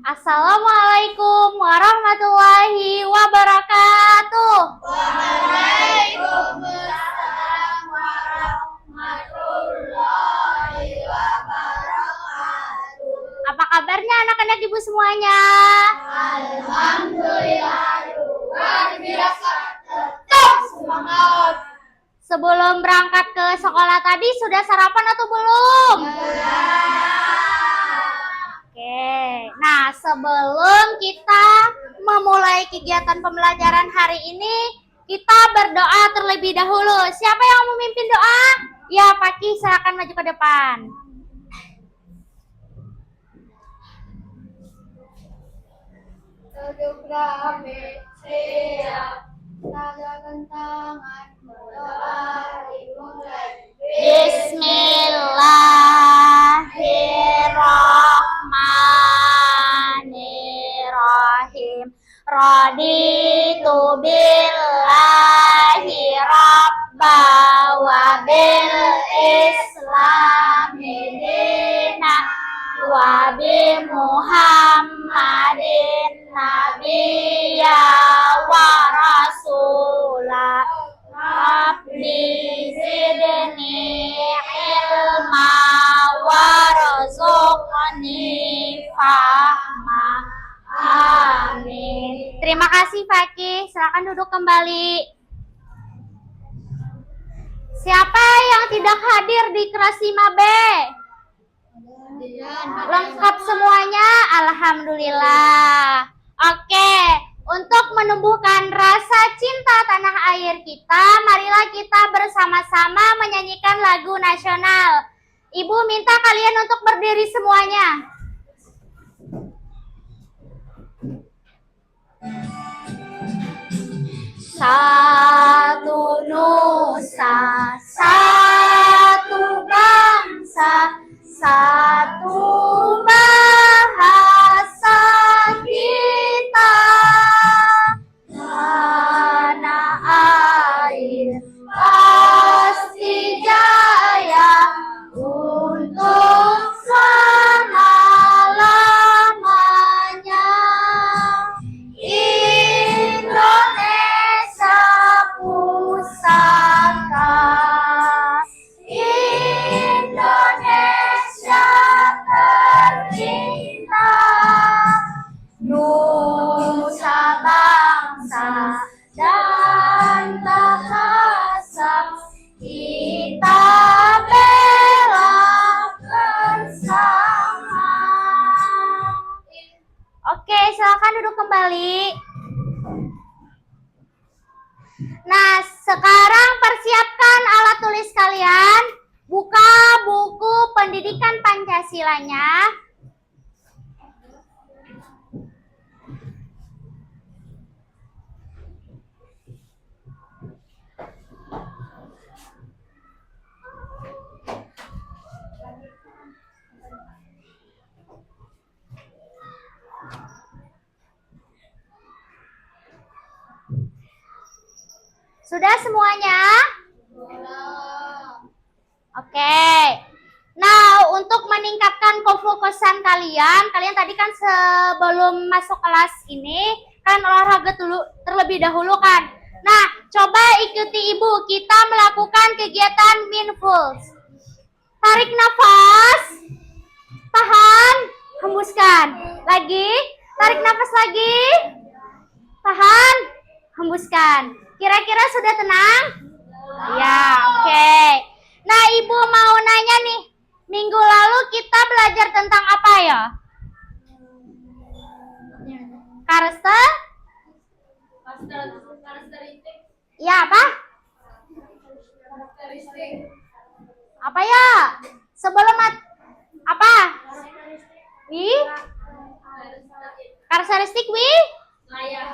Assalamualaikum warahmatullahi wabarakatuh. Waalaikumsalam warahmatullahi wabarakatuh. Apa kabarnya anak-anak ibu semuanya? Alhamdulillah, luar biasa. Tetap semangat. Sebelum berangkat ke sekolah tadi sudah sarapan atau belum? Oke, nah sebelum kita memulai kegiatan pembelajaran hari ini, kita berdoa terlebih dahulu. Siapa yang memimpin doa? Ya, Paki, silakan maju ke depan. Duduklah siap, tagakan tangan, berdoa dimulai. Bismillahirrahmanirrahim. Raditu billahi rabba wa bil islami dina wa bi Muhammadin nabiyya wa rasulah. Rabbi zidni ilma warzuqni fahma. Amin. Terima kasih Fakih. Silakan duduk kembali. Siapa yang tidak hadir di kelas 5B? Lengkap semuanya? Alhamdulillah. Oke. Untuk menumbuhkan rasa cinta tanah air kita, marilah kita bersama-sama menyanyikan lagu nasional. Ibu minta kalian untuk berdiri semuanya. Satu nusa, satu bangsa, satu bahasa kita. Tanah air pasti jaya untuk selama-lamanya. Indonesia pusaka, Indonesia tercinta, nusa bangsa dan bahasa kita bela bersama. Oke, silakan duduk kembali. Nah, sekarang persiapkan alat tulis kalian. Buka buku pendidikan Pancasilanya. Sudah semuanya? Oke. Nah, untuk meningkatkan kefokusan kalian tadi kan sebelum masuk kelas ini kan olahraga dulu terlebih dahulu kan. Nah, coba ikuti ibu, kita melakukan kegiatan mindfulness. Tarik nafas, tahan, hembuskan. Lagi, tarik nafas lagi, tahan, hembuskan. Kira-kira sudah tenang? Ya, oke. Nah, ibu mau nanya nih, minggu lalu kita belajar tentang apa ya? Karakteristik. Ya, apa? Apa ya? Sebelum apa? Karakteristik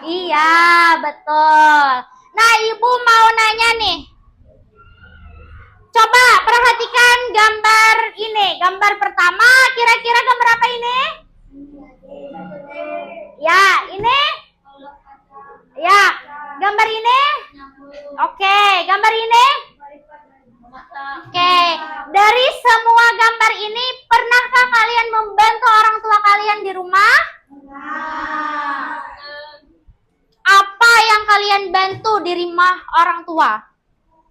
Iya, betul. Nah, ibu mau nanya nih. Coba perhatikan gambar ini. Gambar pertama, kira-kira gambar apa ini? Ya, ini? Ya, gambar ini? Oke, gambar ini? Oke, dari semua gambar ini, pernahkah kalian membantu orang tua kalian di rumah? tua.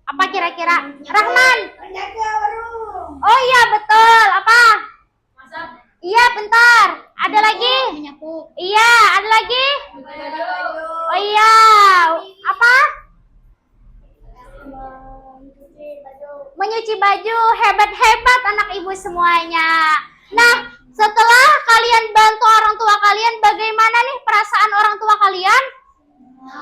Apa kira-kira? Rahman. Menjaga warung. Oh iya betul. Apa? Masak. Iya bentar. Ada lagi? Menyapu. Iya, ada lagi? Menjaga Oh iya. Apa? Menyuci baju. Hebat-hebat anak ibu semuanya. Nah, setelah kalian bantu orang tua kalian, bagaimana nih perasaan orang tua kalian?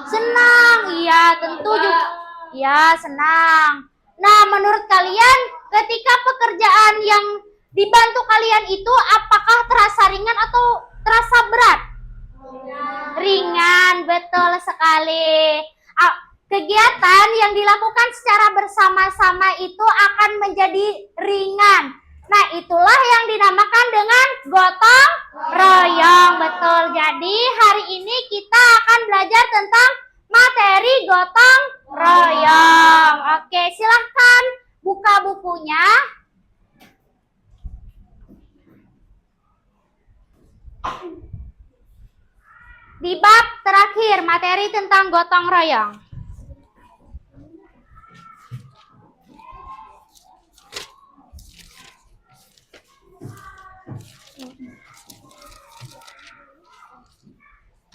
Senang. Iya, tentu juga. Ya, senang. Nah, menurut kalian ketika pekerjaan yang dibantu kalian itu apakah terasa ringan atau terasa berat? Ringan, betul sekali. Kegiatan yang dilakukan secara bersama-sama itu akan menjadi ringan. Nah, itulah yang dinamakan dengan gotong royong, betul. Jadi, hari ini kita akan belajar tentang materi gotong royong. Oke, silahkan buka bukunya. Di bab terakhir, materi tentang gotong royong.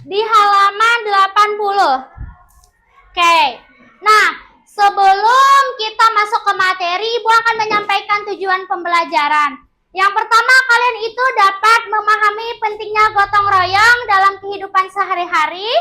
Di halaman 80. Oke. Nah, sebelum kita masuk ke materi, Ibu akan menyampaikan tujuan pembelajaran. Yang pertama, kalian itu dapat memahami pentingnya gotong royong dalam kehidupan sehari-hari.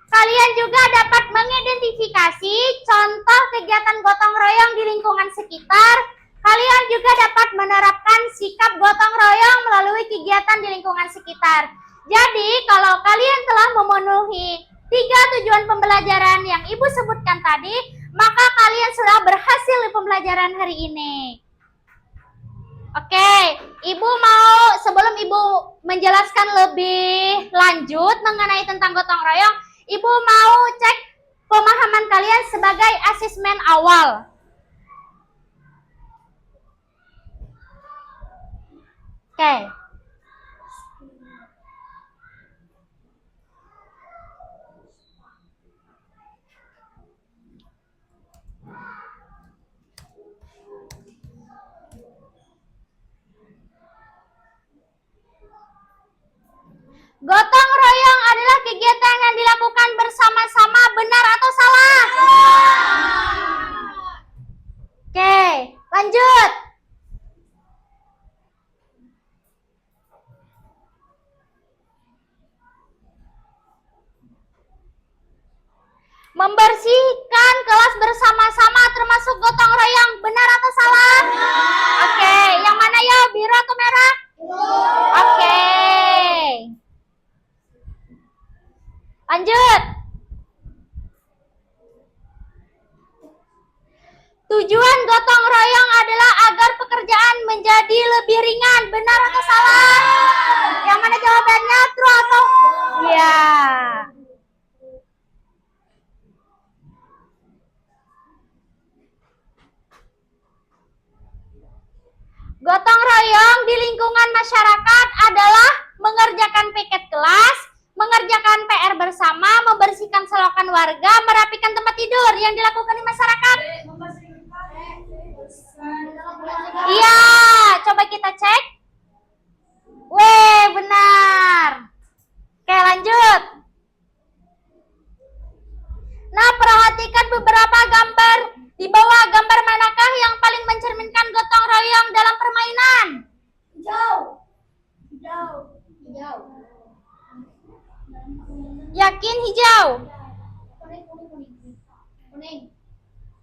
Kalian juga dapat mengidentifikasi contoh kegiatan gotong royong di lingkungan sekitar. Kalian juga dapat menerapkan sikap gotong royong melalui kegiatan di lingkungan sekitar. Jadi, kalau kalian telah memenuhi 3 tujuan pembelajaran yang Ibu sebutkan tadi, maka kalian sudah berhasil di pembelajaran hari ini. Oke, Ibu mau sebelum Ibu menjelaskan lebih lanjut mengenai tentang gotong royong, Ibu mau cek pemahaman kalian sebagai asesmen awal. Oke. Gotong royong adalah kegiatan yang dilakukan bersama-sama, benar atau salah? Oke, lanjut. Membersihkan kelas bersama-sama termasuk gotong royong, benar atau salah? Oke, yang mana ya? Biru atau merah? Oke. Lanjut. Tujuan gotong royong adalah agar pekerjaan menjadi lebih ringan, benar atau salah? Yang mana jawabannya? True atau? Iya. Gotong royong di lingkungan masyarakat adalah mengerjakan piket kelas, mengerjakan PR bersama, membersihkan selokan warga, merapikan tempat tidur yang dilakukan di masyarakat. Iya, coba kita cek. Weh, benar. Oke, lanjut. Nah, perhatikan beberapa gambar. Di bawah gambar manakah yang paling mencerminkan gotong royong dalam permainan? Hijau. Hijau. Hijau. Yakin hijau? Kuning, kuning, kuning. Kuning.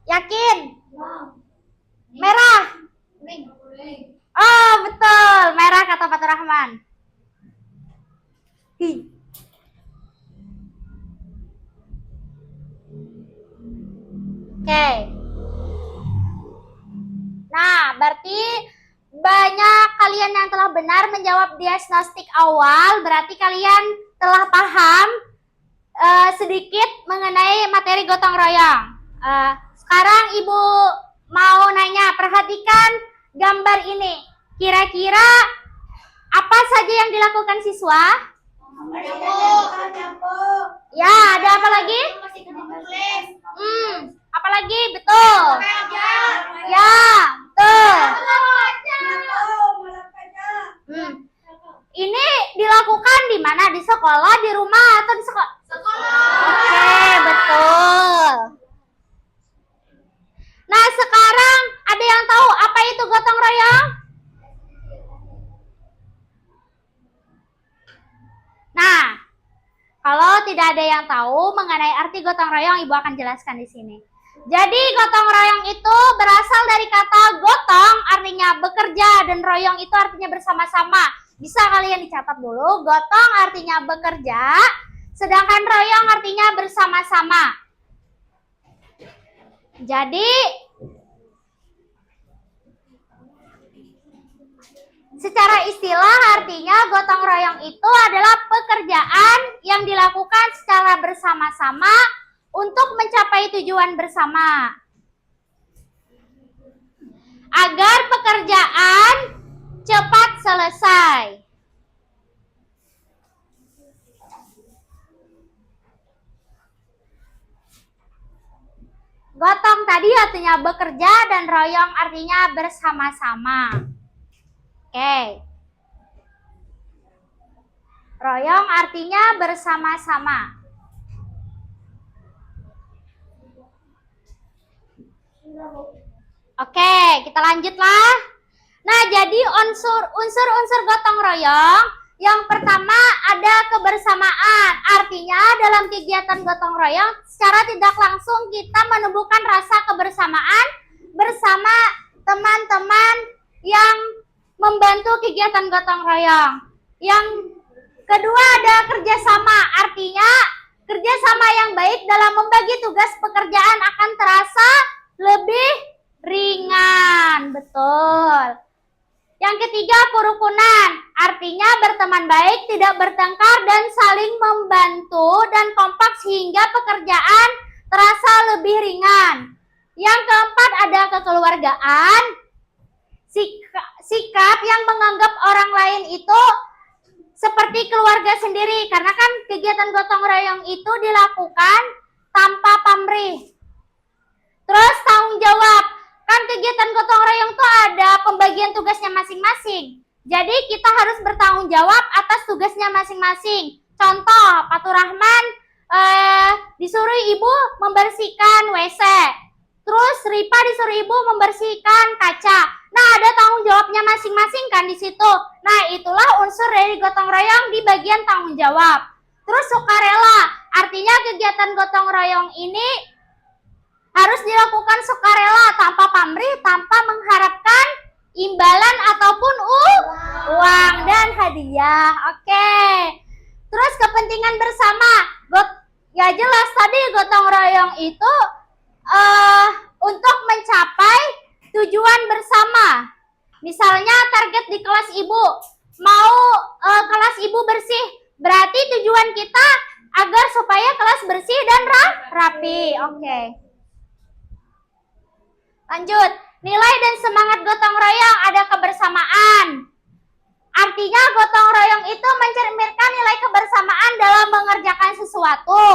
Yakin? Wow. Merah? Kuning. Kuning. Oh, betul. Merah kata Fatur Rahman. Oke. Nah, berarti banyak kalian yang telah benar menjawab diagnostik awal. Berarti kalian telah paham sedikit mengenai materi gotong royong. Sekarang Ibu mau nanya, perhatikan gambar ini. Kira-kira apa saja yang dilakukan siswa? Nyapu. Ya, ada apa lagi? Tulis. Apa lagi? Betul. Ya, betul. Ini dilakukan di mana? Di sekolah, di rumah, atau di sekolah? Oke, betul. Nah, sekarang ada yang tahu apa itu gotong royong? Nah, kalau tidak ada yang tahu mengenai arti gotong royong, Ibu akan jelaskan di sini. Jadi, gotong royong itu berasal dari kata gotong, artinya bekerja, dan royong itu artinya bersama-sama. Bisa kalian dicatat dulu, gotong artinya bekerja, sedangkan royong artinya bersama-sama. Jadi, secara istilah artinya gotong royong itu adalah pekerjaan yang dilakukan secara bersama-sama untuk mencapai tujuan bersama. Agar pekerjaan cepat selesai. Gotong tadi artinya bekerja dan royong artinya bersama-sama. Oke. Royong artinya bersama-sama. Oke, kita lanjutlah. Nah, jadi unsur-unsur gotong royong yang pertama ada kebersamaan. Artinya dalam kegiatan gotong royong secara tidak langsung kita menumbuhkan rasa kebersamaan bersama teman-teman yang membantu kegiatan gotong royong. Yang kedua ada kerjasama. Artinya kerjasama yang baik dalam membagi tugas pekerjaan akan terasa lebih ringan. Betul. Yang ketiga, kerukunan. Artinya berteman baik, tidak bertengkar, dan saling membantu dan kompak sehingga pekerjaan terasa lebih ringan. Yang keempat, ada kekeluargaan. Sikap yang menganggap orang lain itu seperti keluarga sendiri. Karena kan kegiatan gotong royong itu dilakukan tanpa pamrih. Terus tanggung jawab. Kan kegiatan gotong royong itu ada pembagian tugasnya masing-masing. Jadi kita harus bertanggung jawab atas tugasnya masing-masing. Contoh, Fatur Rahman disuruh ibu membersihkan WC. Terus Ripa disuruh ibu membersihkan kaca. Nah, ada tanggung jawabnya masing-masing kan di situ. Nah, itulah unsur dari gotong royong di bagian tanggung jawab. Terus sukarela. Artinya kegiatan gotong royong ini harus dilakukan sukarela, tanpa pamrih, tanpa mengharapkan imbalan ataupun uang dan hadiah. Oke. Terus kepentingan bersama. Ya jelas tadi gotong royong itu untuk mencapai tujuan bersama. Misalnya target di kelas ibu, mau kelas ibu bersih, berarti tujuan kita agar supaya kelas bersih dan rapi. Oke. Lanjut, nilai dan semangat gotong royong ada kebersamaan. Artinya gotong royong itu mencerminkan nilai kebersamaan dalam mengerjakan sesuatu.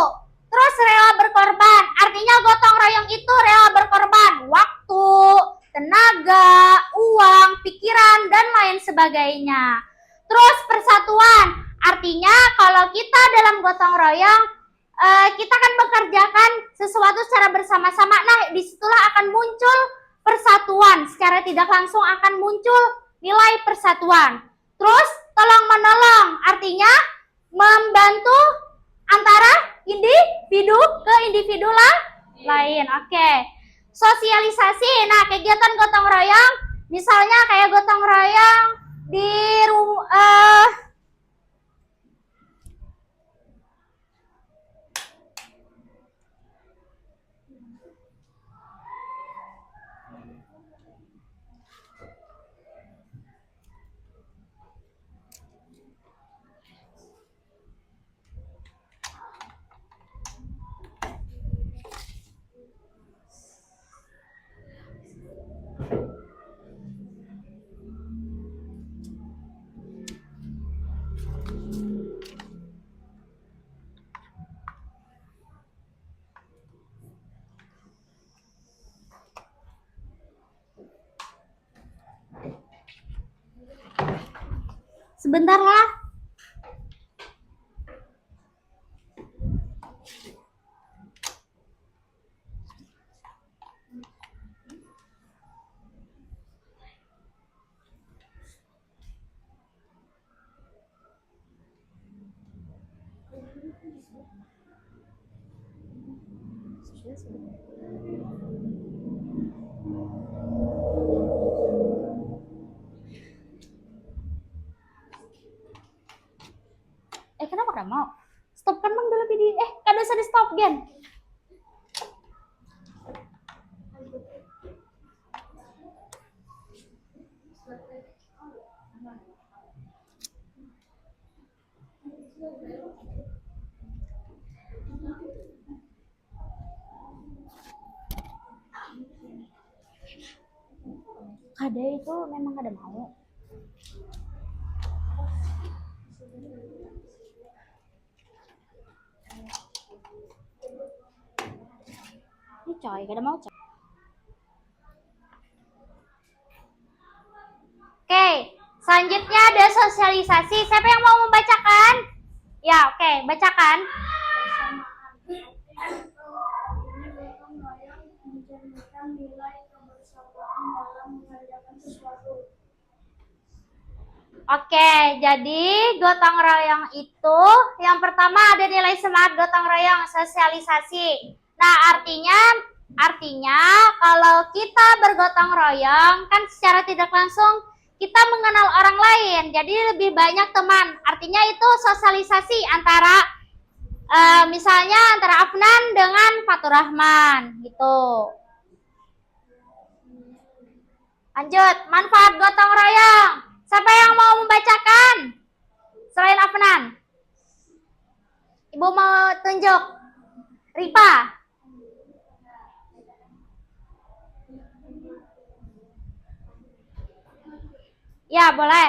Terus rela berkorban, artinya gotong royong itu rela berkorban waktu, tenaga, uang, pikiran, dan lain sebagainya. Terus persatuan, artinya kalau kita dalam gotong royong kita akan mengerjakan sesuatu secara bersama-sama. Nah, disitulah akan muncul persatuan. Secara tidak langsung akan muncul nilai persatuan. Terus tolong-menolong, artinya membantu antara individu ke individu lain. Oke. Sosialisasi. Nah, kegiatan gotong royong, misalnya kayak gotong royong di rumah. Sebentar lah. Kenapa kan mau? Stop kan mang dulu video. Kan usah di stop gen. Kada itu memang kada mau. Ini coy, kada mau coy. Oke, selanjutnya ada sosialisasi. Siapa yang mau membacakan? Ya, oke, bacakan. Mencerminkan nilai kebersamaan dalam mengerjakan sesuatu. Oke, jadi gotong royong itu yang pertama ada nilai semangat gotong royong, sosialisasi. Nah, artinya kalau kita bergotong royong kan secara tidak langsung kita mengenal orang lain, jadi lebih banyak teman. Artinya itu sosialisasi antara misalnya antara Afnan dengan Faturrahman gitu. Lanjut, manfaat gotong royong. Siapa yang mau membacakan? Selain Afnan. Ibu mau tunjuk? Ripa. Ya, boleh.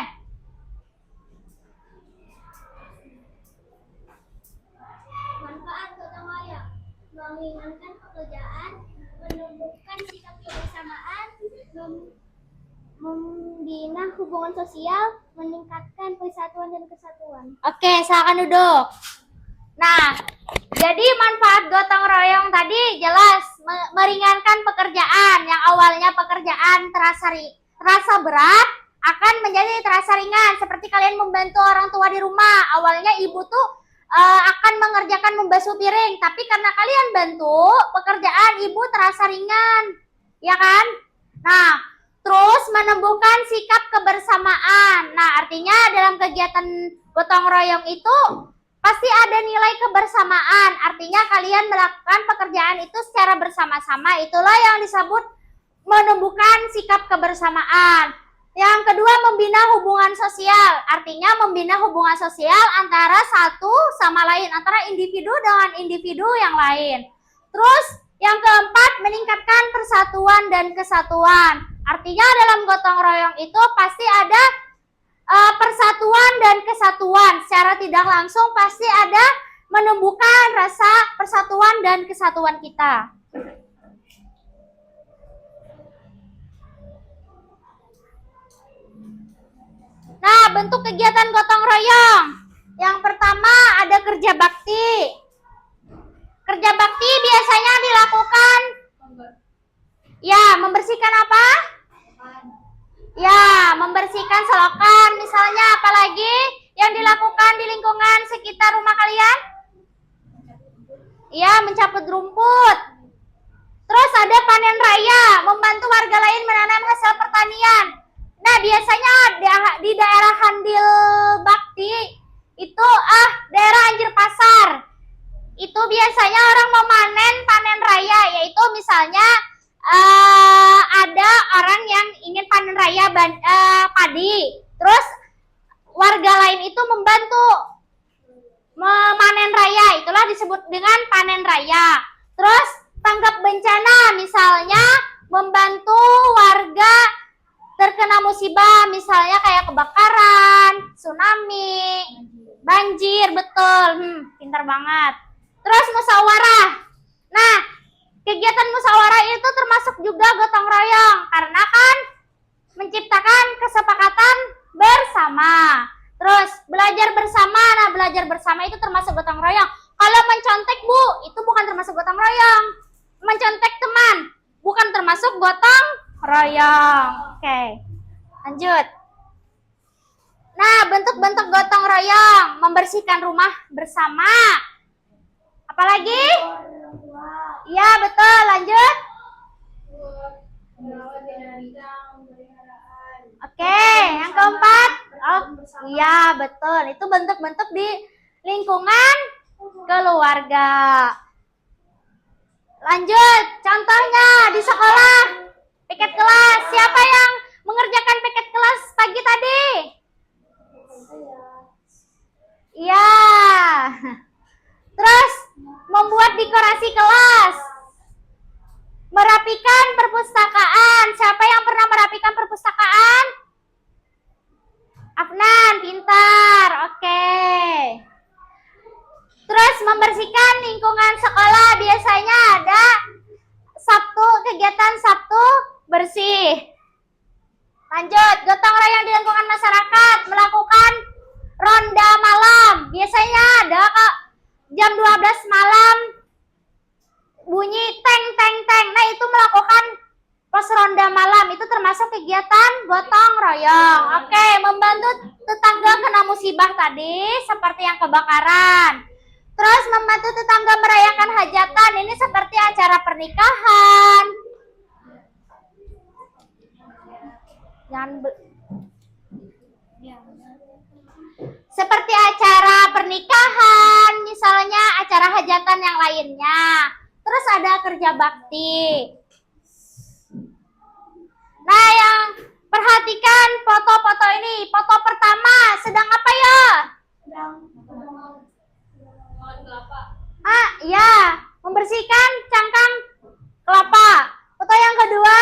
Manfaat gotong royong mengingatkan pekerjaan, menumbuhkan sikap kebersamaan, membina hubungan sosial, meningkatkan persatuan dan kesatuan. Oke, silakan duduk. Nah, jadi manfaat gotong royong tadi jelas meringankan pekerjaan. Yang awalnya pekerjaan terasa berat akan menjadi terasa ringan. Seperti kalian membantu orang tua di rumah. Awalnya ibu tuh akan mengerjakan membasuh piring, tapi karena kalian bantu, pekerjaan ibu terasa ringan. Ya kan? Nah, terus menumbuhkan sikap kebersamaan. Nah, artinya dalam kegiatan gotong royong itu pasti ada nilai kebersamaan. Artinya kalian melakukan pekerjaan itu secara bersama-sama. Itulah yang disebut menumbuhkan sikap kebersamaan. Yang kedua, membina hubungan sosial. Artinya membina hubungan sosial antara satu sama lain, antara individu dengan individu yang lain. Terus yang keempat, meningkatkan persatuan dan kesatuan. Artinya dalam gotong royong itu pasti ada persatuan dan kesatuan. Secara tidak langsung pasti ada menumbuhkan rasa persatuan dan kesatuan kita. Nah, bentuk kegiatan gotong royong. Yang pertama ada kerja bakti. Kerja bakti biasanya dilakukan membersihkan apa? Ya, membersihkan selokan. Misalnya apalagi yang dilakukan di lingkungan sekitar rumah kalian? Ya, mencabut rumput. Terus ada panen raya, membantu warga lain menanam hasil pertanian. Nah, biasanya di daerah Handil Bakti itu daerah Anjir Pasar. Itu biasanya orang memanen panen raya, yaitu misalnya ada orang yang ingin panen raya padi. Terus warga lain itu membantu memanen raya, itulah disebut dengan panen raya. Terus tanggap bencana, misalnya membantu warga terkena musibah, misalnya kayak kebakaran, tsunami, banjir, betul. Pintar banget. Terus musyawarah. Nah, kegiatan musyawarah itu termasuk juga gotong royong, karena kan menciptakan kesepakatan bersama. Terus belajar bersama itu termasuk gotong royong. Kalau mencontek Bu, itu bukan termasuk gotong royong. Mencontek teman, bukan termasuk gotong royong. Oke, lanjut. Nah, bentuk-bentuk gotong royong, membersihkan rumah bersama. Apalagi? Iya, betul. Lanjut. Oke, yang keempat. Oh, iya, betul. Itu bentuk-bentuk di lingkungan keluarga. Lanjut, contohnya di sekolah, piket kelas. Siapa yang mengerjakan piket kelas pagi tadi? Iya. Terus, membuat dekorasi kelas. Merapikan perpustakaan. Siapa yang pernah merapikan perpustakaan? Afnan, pintar. Oke. Terus membersihkan lingkungan sekolah. Biasanya ada kegiatan Sabtu bersih. Lanjut, gotong royong di lingkungan masyarakat melakukan ronda malam. Biasanya ada Kak, jam 12 malam bunyi teng teng teng. Nah, itu melakukan pos ronda malam. Itu termasuk kegiatan gotong royong. Oke, membantu tetangga kena musibah tadi seperti yang kebakaran. Terus membantu tetangga merayakan hajatan. Ini seperti acara pernikahan. Seperti acara pernikahan, misalnya acara hajatan yang lainnya. Terus ada kerja bakti. Nah, yang perhatikan foto-foto ini. Foto pertama sedang apa ya? Ya, membersihkan cangkang kelapa. Foto yang kedua?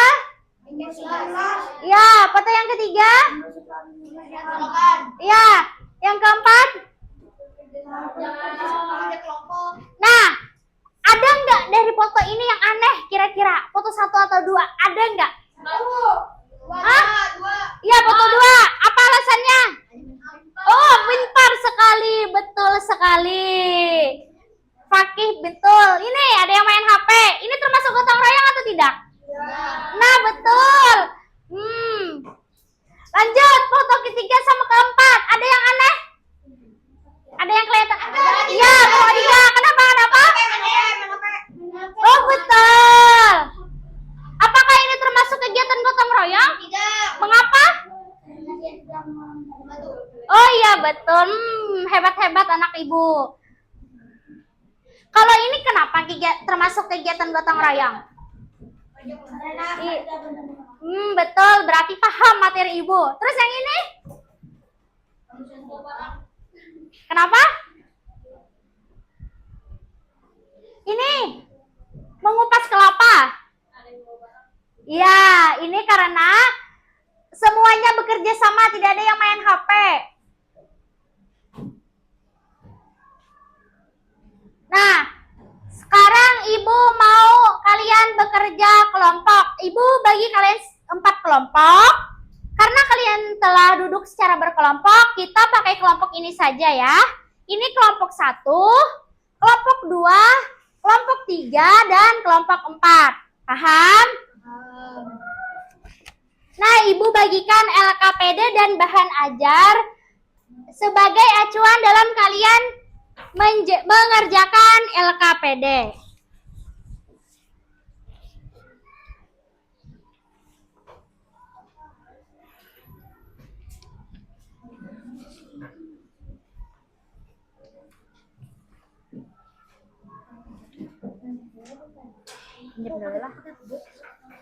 Ya, foto yang ketiga? Ya, yang keempat? Nah, ada nggak dari foto ini yang aneh kira-kira? Foto 1 atau 2, ada nggak? Iya, foto 2. Apa alasannya? Oh, pintar sekali, betul sekali. Fakih, betul. Ini ada yang main HP. Ini termasuk gotong royong atau tidak? Nah, betul. Lanjut, foto ketiga sama keempat. Ada yang aneh? Ada yang kelihatan? Iya, foto 3. Kenapa? Oh, betul. Apakah ini termasuk kegiatan gotong royong? Tidak. Mengapa? Oh iya, betul. Hebat-hebat anak ibu. Kalau ini kenapa termasuk kegiatan gotong royong? Betul, berarti paham materi ibu. Terus yang ini? Kenapa? Ini mengupas kelapa. Ya, ini karena semuanya bekerja sama, tidak ada yang main HP. Nah, sekarang ibu mau kalian bekerja kelompok. Ibu bagi kalian 4 kelompok. Karena kalian telah duduk secara berkelompok, kita pakai kelompok ini saja ya. Ini kelompok 1, kelompok 2, kelompok 3, dan kelompok 4. Paham? Nah, ibu bagikan LKPD dan bahan ajar sebagai acuan dalam kalian mengerjakan LKPD.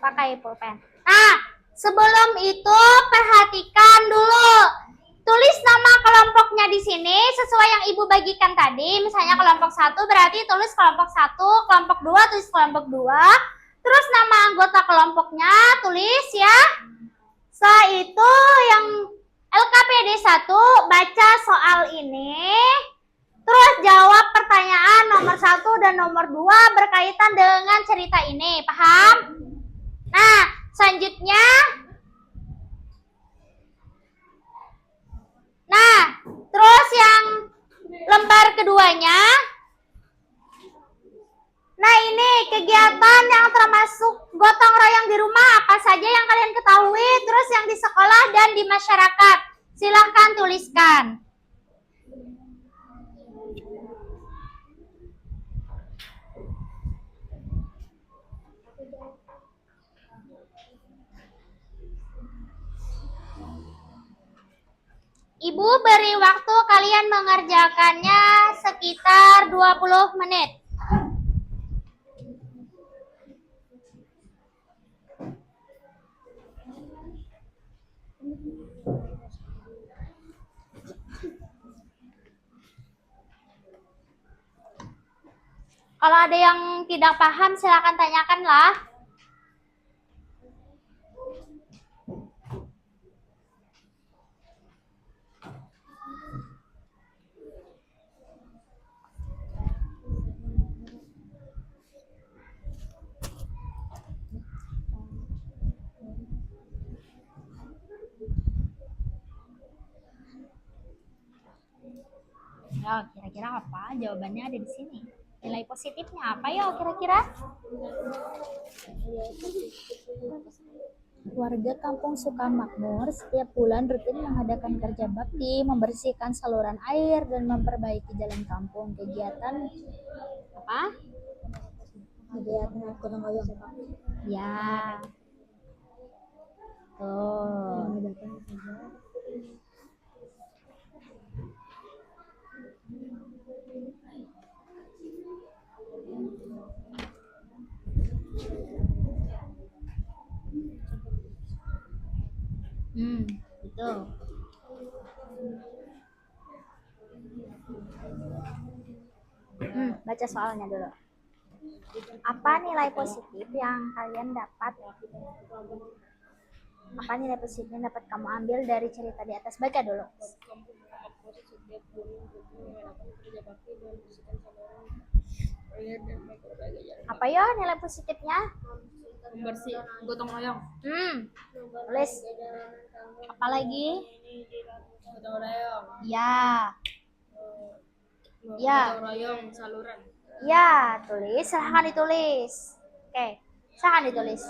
Pakai pulpen. Nah, sebelum itu perhatikan dulu. Tulis nama kelompoknya di sini sesuai yang ibu bagikan tadi. Misalnya kelompok 1 berarti tulis kelompok 1, kelompok 2 tulis kelompok 2. Terus nama anggota kelompoknya tulis ya. Setelah itu yang LKPD 1 baca soal ini. Terus jawab pertanyaan nomor 1 dan nomor 2 berkaitan dengan cerita ini. Paham? Nah, selanjutnya. Nah, terus yang lembar keduanya, nah ini kegiatan yang termasuk gotong royong di rumah apa saja yang kalian ketahui, terus yang di sekolah dan di masyarakat. Silahkan tuliskan. Ibu beri waktu kalian mengerjakannya sekitar 20 menit. Kalau ada yang tidak paham, silakan tanyakan lah. Ya, kira-kira apa? Jawabannya ada di sini. Nilai positifnya apa ya kira-kira? Warga kampung Sukamakmur setiap bulan rutin mengadakan kerja bakti, membersihkan saluran air dan memperbaiki jalan kampung. Kegiatan apa? Kegiatan gotong royong. Ya. Tuh. Gitu. Baca soalnya dulu. Apa nilai positif yang kalian dapat? Apa nilai positif yang dapat kamu ambil dari cerita di atas? Baca dulu. Apa ya nilai positifnya? Bersih gotong royong. Tulis. Apa lagi? Gotong royong. Ya. Ya. Gotong royong saluran. Ya, tulis. Silahkan ditulis. Oke, silahkan ditulis.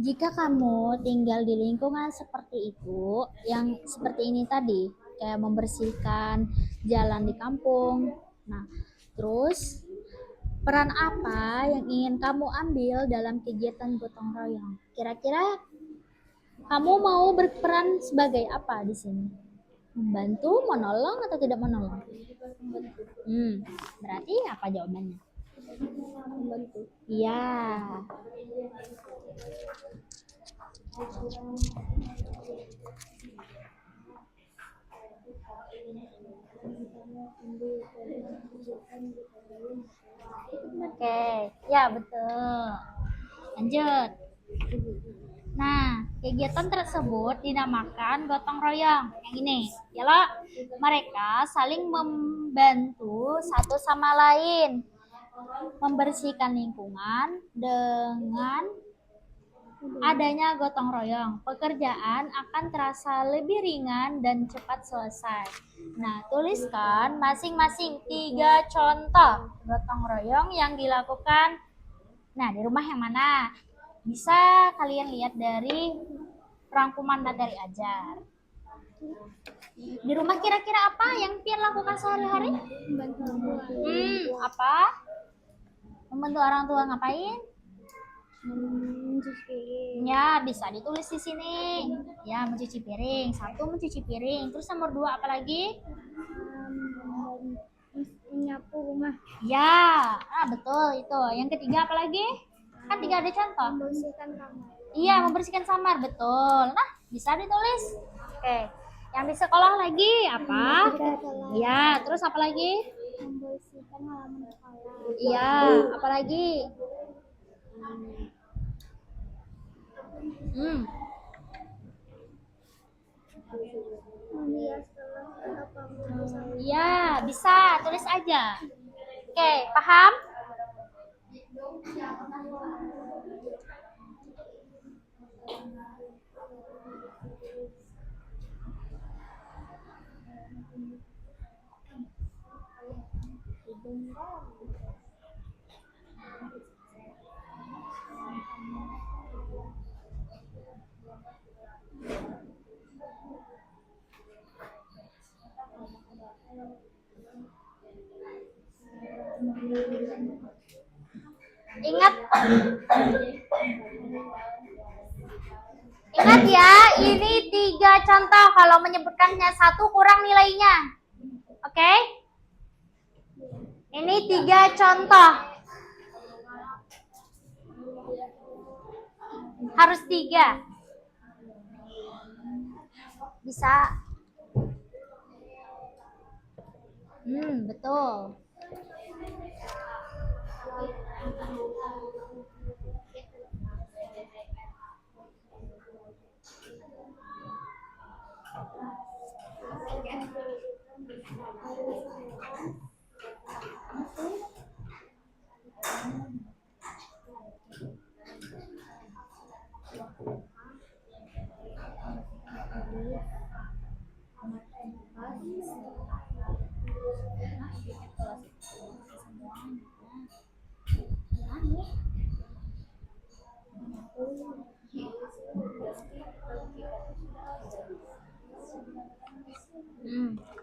Jika kamu tinggal di lingkungan seperti itu, yang seperti ini tadi, kayak membersihkan jalan di kampung. Nah, terus peran apa yang ingin kamu ambil dalam kegiatan gotong royong? Kira-kira kamu mau berperan sebagai apa di sini? Membantu, menolong, atau tidak menolong? Berarti apa jawabannya? Membantu. Iya. Oke, ya betul. Lanjut. Nah, kegiatan tersebut dinamakan gotong royong. Yang ini, ialah mereka saling membantu satu sama lain, membersihkan lingkungan dengan adanya gotong royong. Pekerjaan akan terasa lebih ringan dan cepat selesai. Nah, tuliskan masing-masing 3 contoh gotong royong yang dilakukan. Nah, di rumah yang mana? Bisa kalian lihat dari rangkuman materi ajar. Di rumah kira-kira apa yang Pian lakukan sehari-hari? Membantu orang tua. Apa? Membantu orang tua ngapain? Mencuci piring. Ya, bisa ditulis di sini. Ya, mencuci piring. 1 mencuci piring. Terus nomor 2 apa lagi? Menyapu rumah. Ya, betul itu. Yang ketiga apa lagi? Kan 3 ada contoh. Membersihkan kamar. Iya, membersihkan kamar, betul. Nah, bisa ditulis. Oke. Yang di sekolah lagi apa? Iya, terus apa lagi? Membersihkan halaman sekolah. Iya, apa lagi? Menghias kelas atau pembersihan. Iya, bisa, tulis aja. Oke, paham? Ingat. Ingat ya, ini 3 contoh. Kalau menyebutkannya 1 kurang nilainya. Oke? Ini 3 contoh. Harus 3. Bisa. Betul.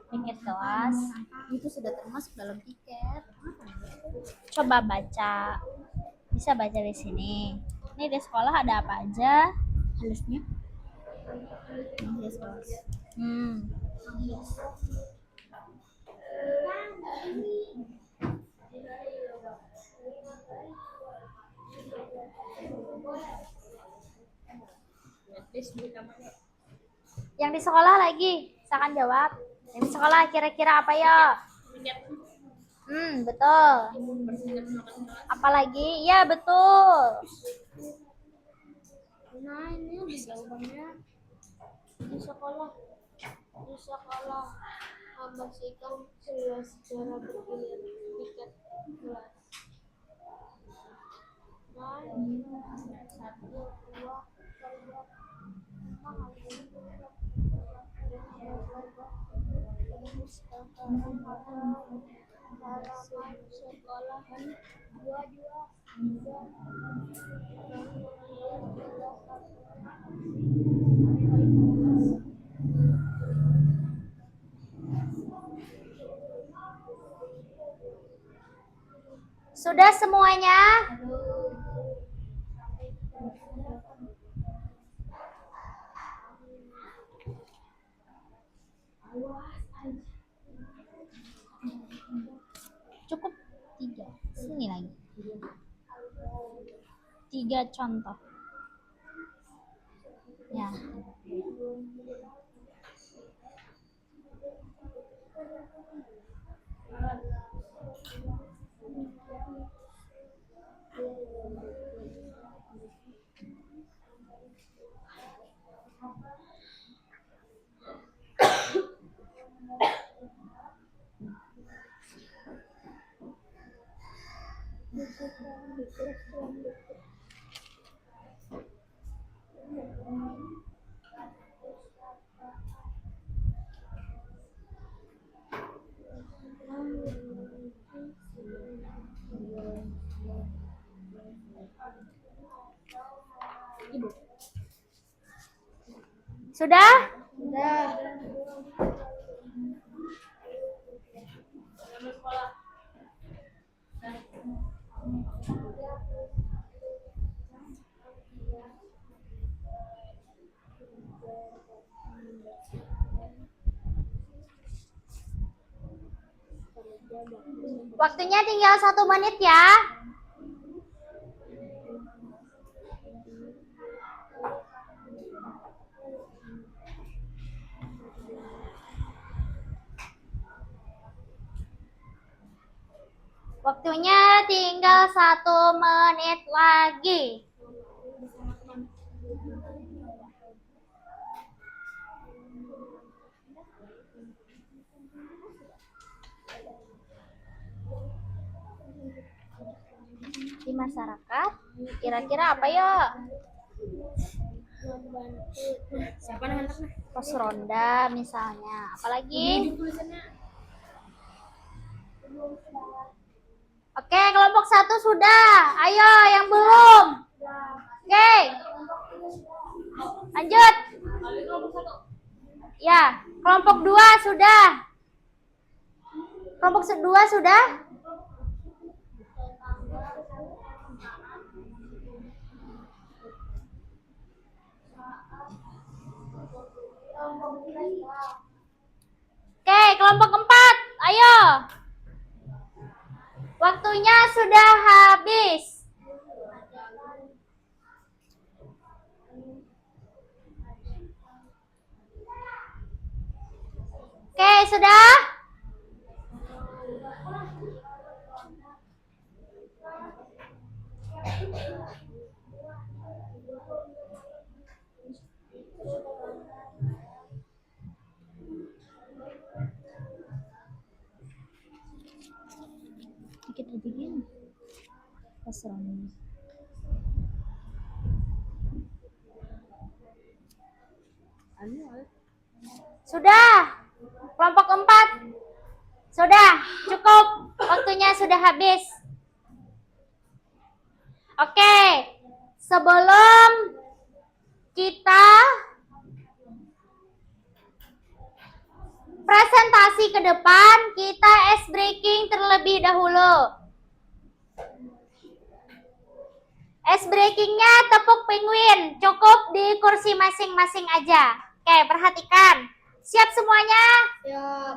Tiket kelas itu sudah termasuk dalam tiket. Coba baca, bisa baca di sini. Ini di sekolah ada apa aja? Halusnya. Di sekolah. Yang di sekolah lagi, silakan jawab. Yang di sekolah kira-kira apa ya? Betul. Apalagi? Ya, betul. Nah, ini jawabannya di sekolah membersihkan secara bergilir tiket kelas. Nah, 1, 2, 3, 4, sekolahan 2, 3. Sudah semuanya? Cukup 3. Sini lagi. 3 contoh. Ya. Sudah? Sudah. Waktunya tinggal 1 menit ya. Waktunya tinggal 1 menit lagi. Di masyarakat, kira-kira apa ya? Siapa namanya? Pos ronda misalnya. Apalagi? Oke, kelompok 1 sudah. Ayo yang belum. Oke. Lanjut. Ya, kelompok 2 sudah. Kelompok 2 sudah? Oke, kelompok 4, ayo. Waktunya sudah habis. Oke, sudah? Dikit aja gini. Pasrah. Sudah. Kelompok 4. Sudah, cukup. Waktunya sudah habis. Oke. Sebelum kita presentasi ke depan, kita ice breaking terlebih dahulu. Ice breakingnya tepuk penguin, cukup di kursi masing-masing aja. Oke, perhatikan. Siap semuanya? Siap.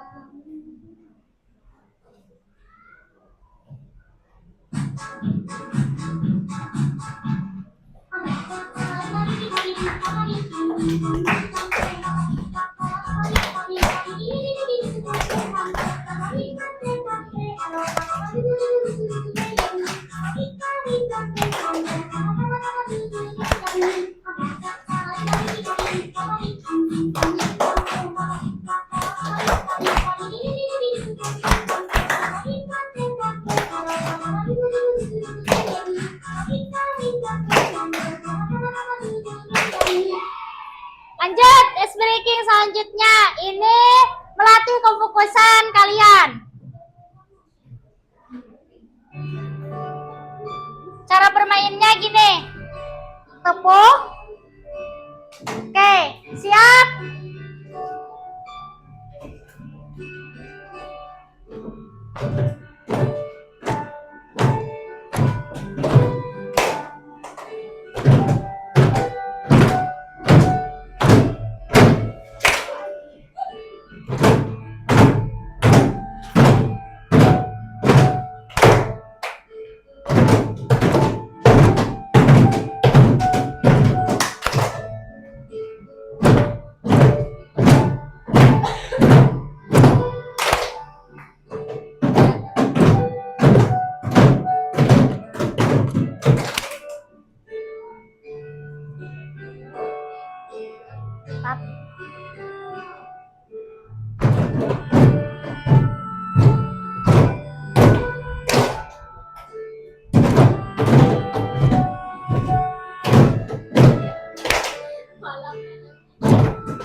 Lanjut, ice breaking selanjutnya. Ini melatih kefokusan kalian. Cara bermainnya gini. Tepuk. Oke, siap?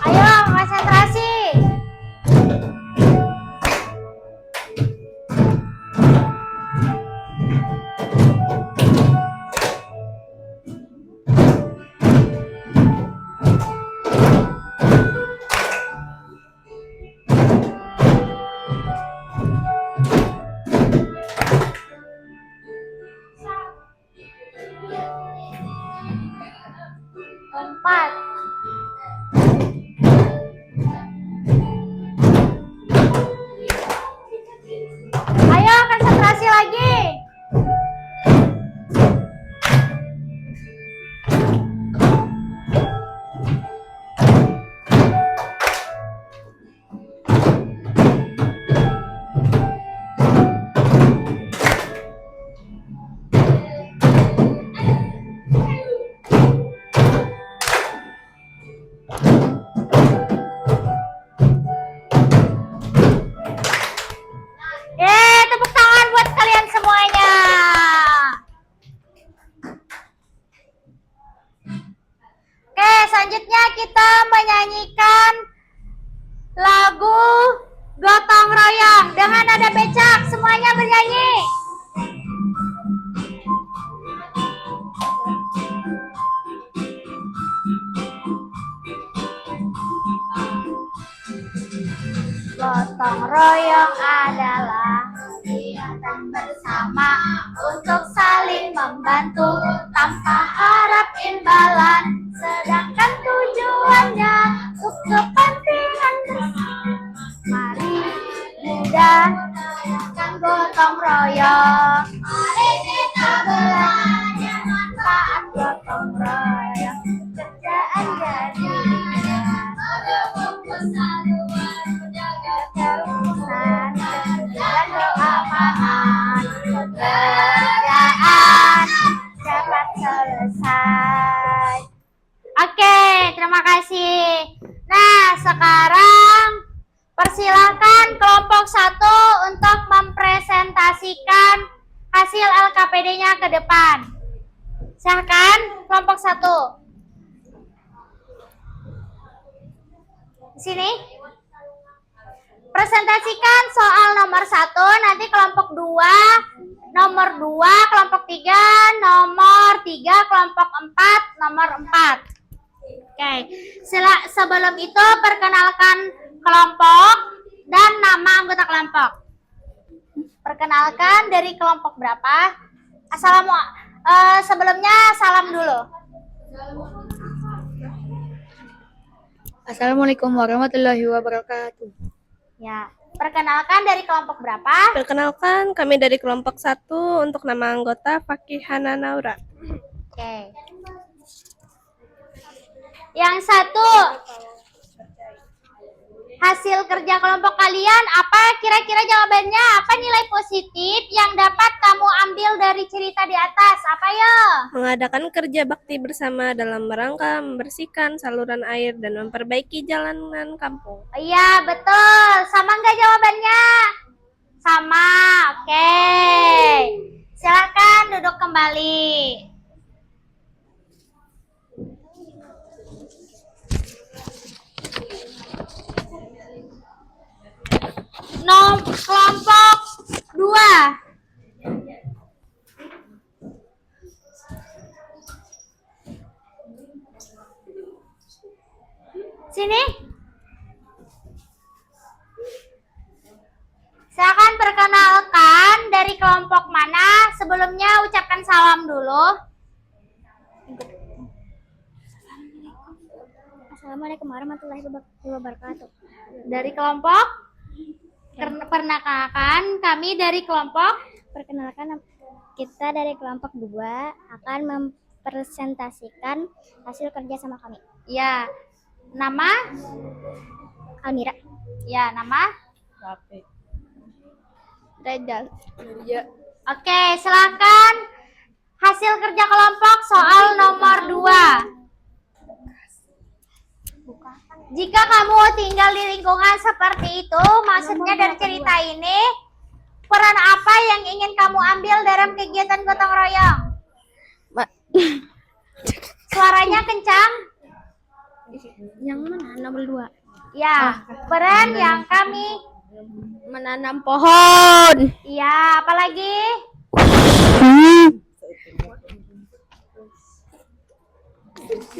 Ayo, konsentrasi. Empat. Ayo konsentrasi lagi. Tepuk tangan buat kalian semuanya. Oke, selanjutnya kita menyanyikan lagu Gotong Royong dengan nada becak. Semuanya bernyanyi. Gotong royong adalah kegiatan bersama untuk saling membantu tanpa harap imbalan, sedangkan tujuannya untuk kepentingan bersama. Mari mudahkan gotong royong, mari kita belajar manfaat gotong royong, kerjaan jadi kerukunan dan keamanan, pekerjaan dapat selesai. Oke, terima kasih. Nah, sekarang persilakan kelompok 1 untuk mempresentasikan hasil LKPD-nya ke depan. Silakan kelompok 1. Di sini. Presentasikan soal nomor 1, nanti kelompok 2, nomor 2, kelompok 3, nomor 3, kelompok 4, nomor 4. Oke, sebelum itu perkenalkan kelompok dan nama anggota kelompok. Perkenalkan dari kelompok berapa? Sebelumnya salam dulu. Assalamualaikum warahmatullahi wabarakatuh. Ya, perkenalkan dari kelompok berapa? Perkenalkan, kami dari kelompok 1 untuk nama anggota Fakihana Naura. Oke. Yang 1, hasil kerja kelompok kalian apa kira-kira jawabannya? Apa nilai positif yang dapat kamu ambil dari cerita di atas? Apa ya? Mengadakan kerja bakti bersama dalam rangka membersihkan saluran air dan memperbaiki jalanan kampung. Iya, betul. Sama nggak jawabannya? Sama. Oke. Silakan duduk kembali. Kelompok 2. Sini. Silakan perkenalkan dari kelompok mana. Sebelumnya ucapkan salam dulu. Assalamualaikum warahmatullahi wabarakatuh. Dari kelompok? Perkenalkan kami dari kelompok. Perkenalkan, kita dari kelompok 2 akan mempresentasikan hasil kerja sama kami. Ya, nama? Almira. Ya, nama? Redal. Oke, silakan hasil kerja kelompok soal nomor 2. Jika kamu tinggal di lingkungan seperti itu, maksudnya dari cerita ini, peran apa yang ingin kamu ambil dalam kegiatan gotong royong? Suaranya kencang? Yang mana? Nomor 2. Ya, peran yang kami. Menanam pohon. Ya, apalagi?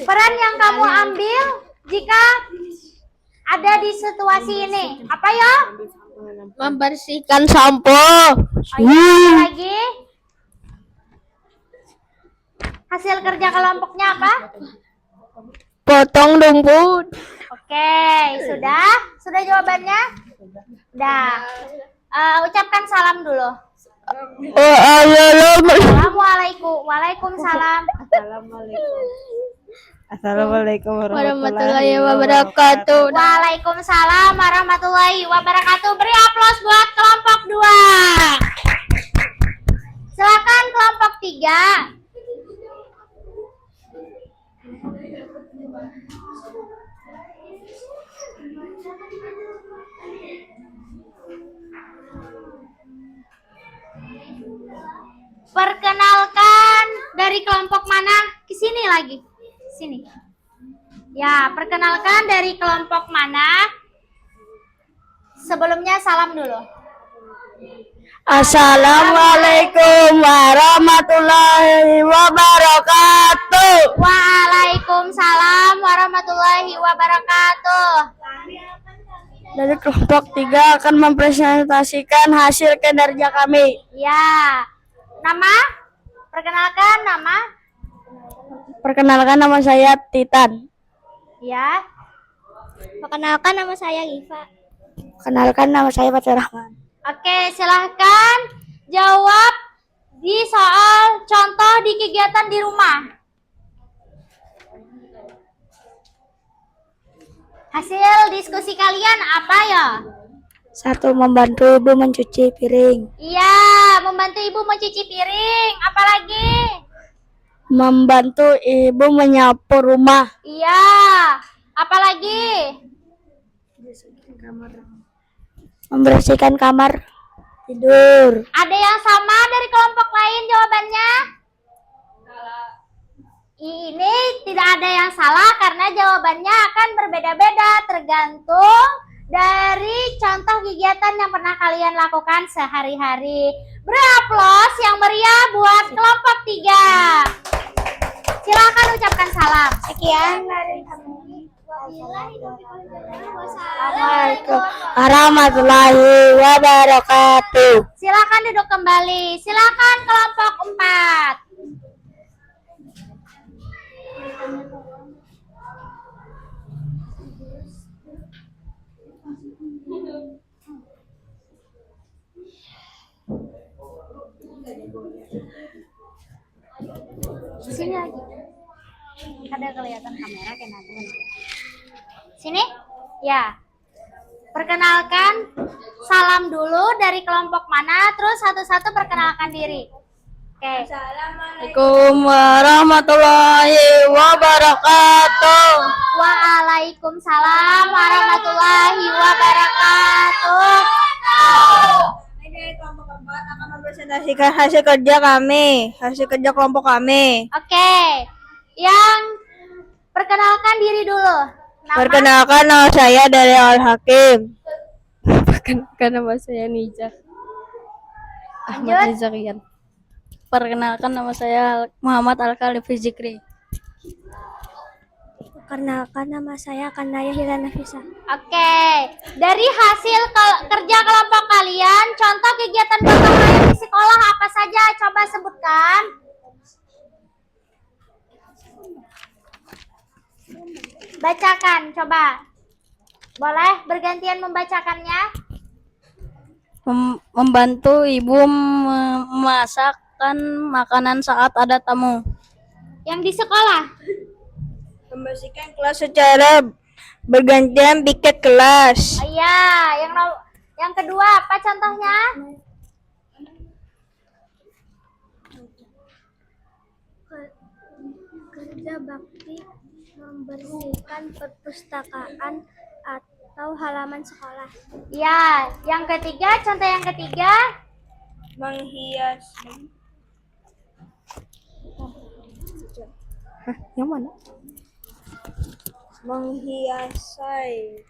Peran yang kamu ambil jika ada di situasi ini, apa ya? Membersihkan sampah. Oh, iya, apa lagi? Hasil kerja kelompoknya apa? Potong rumput. Oke, sudah? Sudah jawabannya? Sudah. Ucapkan salam dulu. Assalamualaikum. Waalaikumsalam. Assalamualaikum Warahmatullahi wabarakatuh. Waalaikumsalam warahmatullahi wabarakatuh. Beri aplaus buat kelompok 2. Silakan kelompok 3. Perkenalkan dari kelompok mana? Ke sini lagi. Sini. Ya, perkenalkan dari kelompok mana? Sebelumnya salam dulu. Assalamualaikum warahmatullahi wabarakatuh. Waalaikumsalam warahmatullahi wabarakatuh. Dari kelompok 3 akan mempresentasikan hasil kinerja kami. Ya. Nama? Perkenalkan nama. Perkenalkan nama saya Titan. Ya. Perkenalkan nama saya Giva. Perkenalkan nama saya Fatur Rahman. Oke, silahkan jawab di soal contoh di kegiatan di rumah. Hasil diskusi kalian apa ya? 1. Membantu ibu mencuci piring. Iya, membantu ibu mencuci piring. Apalagi? Membantu ibu menyapu rumah. Iya. Apalagi? Membersihkan kamar tidur. Ada yang sama dari kelompok lain jawabannya? Ini tidak ada yang salah karena jawabannya akan berbeda-beda tergantung dari contoh kegiatan yang pernah kalian lakukan sehari-hari. Beri aplaus yang meriah buat kelompok 3. Silakan ucapkan salam. Sekian dari kami. Assalamualaikum warahmatullahi wabarakatuh. Silakan duduk kembali. Silakan kelompok 4. Sini lagi. Ada kelihatan kamera kena. Sini? Ya. Perkenalkan, salam dulu dari kelompok mana, terus satu-satu perkenalkan diri. Oke. Assalamualaikum warahmatullahi wabarakatuh. Waalaikumsalam warahmatullahi wabarakatuh. Dari kelompok 4 akan mempresentasikan hasil kerja kami, hasil kerja kelompok kami. Oke. Yang perkenalkan diri dulu. Nama? Perkenalkan nama saya dari Al-Hakim. Perkenalkan nama saya Nija. Ahmad Lanjut. Rizakyan. Perkenalkan nama saya Muhammad Al-Khalif Zikri. Perkenalkan nama saya Kanaya Hilana Nafisa. Oke. Dari hasil kerja kelompok kalian, contoh kegiatan gotong royong di sekolah apa saja? Coba sebutkan. Bacakan, coba. Boleh bergantian membacakannya? Membantu ibu memasakkan makanan saat ada tamu. Yang di sekolah. Membersihkan kelas secara bergantian piket kelas. Oh, iya, yang kedua apa contohnya? Kerja bakti membersihkan perpustakaan atau halaman sekolah. Iya, yang ketiga, contoh yang ketiga. Menghias. Yang mana? Menghiasai.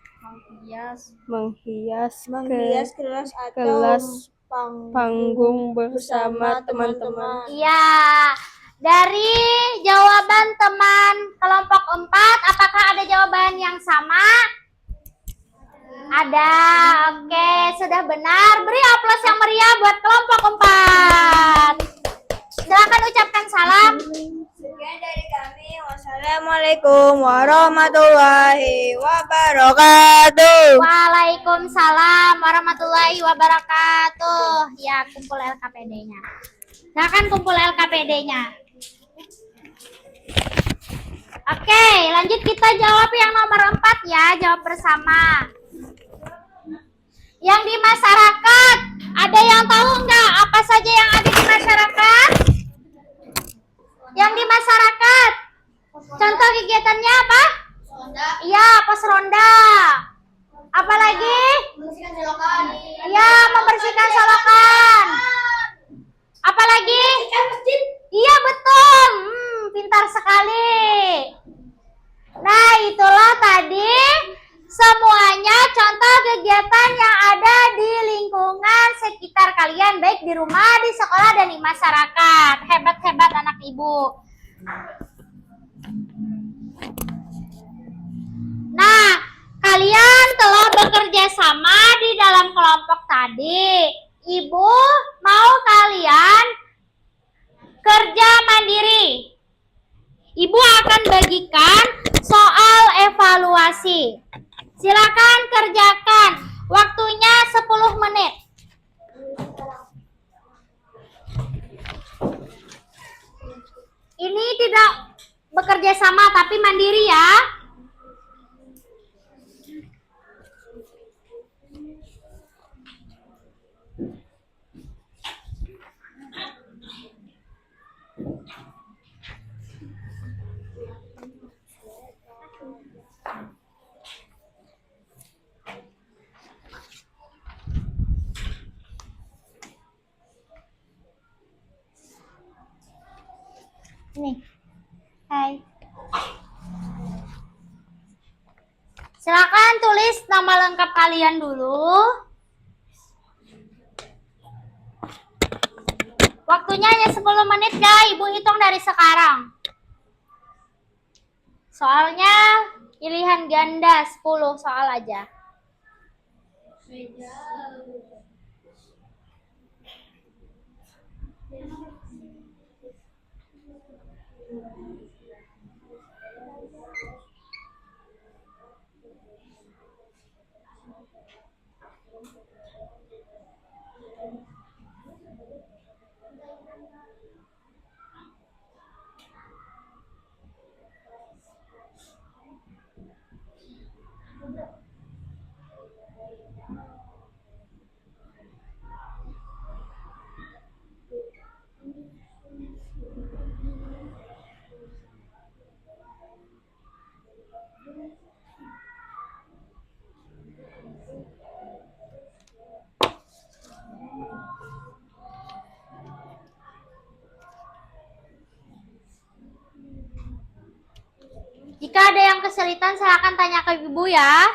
Menghias Menghias kelas atau kelas panggung bersama teman-teman. Iya. Dari jawaban teman kelompok 4, apakah ada jawaban yang sama? Ada. Oke, sudah benar. Beri aplaus yang meriah buat kelompok 4. Silakan ucapkan salam. Sekian dari kami. Wassalamualaikum warahmatullahi wabarakatuh. Waalaikumsalam warahmatullahi wabarakatuh. Ya, kumpul LKPD-nya. Silakan kumpul LKPD-nya. Oke, lanjut kita jawab yang nomor 4 ya, jawab bersama. Yang di masyarakat, ada yang tahu nggak apa saja yang ada di masyarakat? Yang di masyarakat, contoh kegiatannya apa? Iya, pos ronda. Apalagi? Iya, membersihkan selokan. Apalagi? Iya, betul. Pintar sekali. Nah, itulah tadi semuanya contoh kegiatan yang ada di lingkungan sekitar kalian, baik di rumah, di sekolah, dan di masyarakat. Hebat-hebat anak ibu. Nah, kalian telah bekerja sama di dalam kelompok tadi. Ibu mau kalian kerja mandiri. Ibu akan bagikan soal evaluasi. Silakan kerjakan. Waktunya 10 menit. Ini tidak bekerja sama tapi mandiri ya. Nih. Hai. Silakan tulis nama lengkap kalian dulu. Waktunya hanya 10 menit ya, Ibu hitung dari sekarang. Soalnya pilihan ganda 10 soal aja. Jika ada yang kesulitan, silakan tanya ke Ibu ya.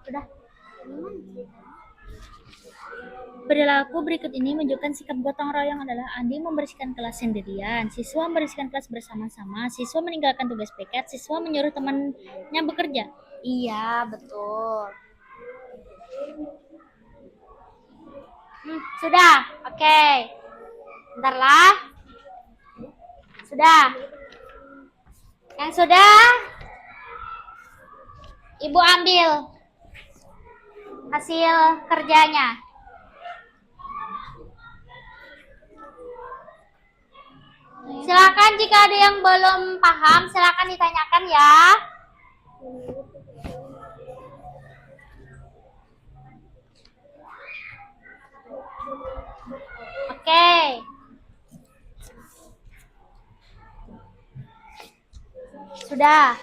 Sudah. Perilaku berikut ini menunjukkan sikap gotong royong adalah Andi membersihkan kelas sendirian, siswa membersihkan kelas bersama-sama, siswa meninggalkan tugas piket, siswa menyuruh temannya bekerja. Iya, betul. Sudah, oke. Bentar lah. Sudah. Yang sudah, Ibu ambil hasil kerjanya. Silakan jika ada yang belum paham, silakan ditanyakan ya. Oke. Sudah.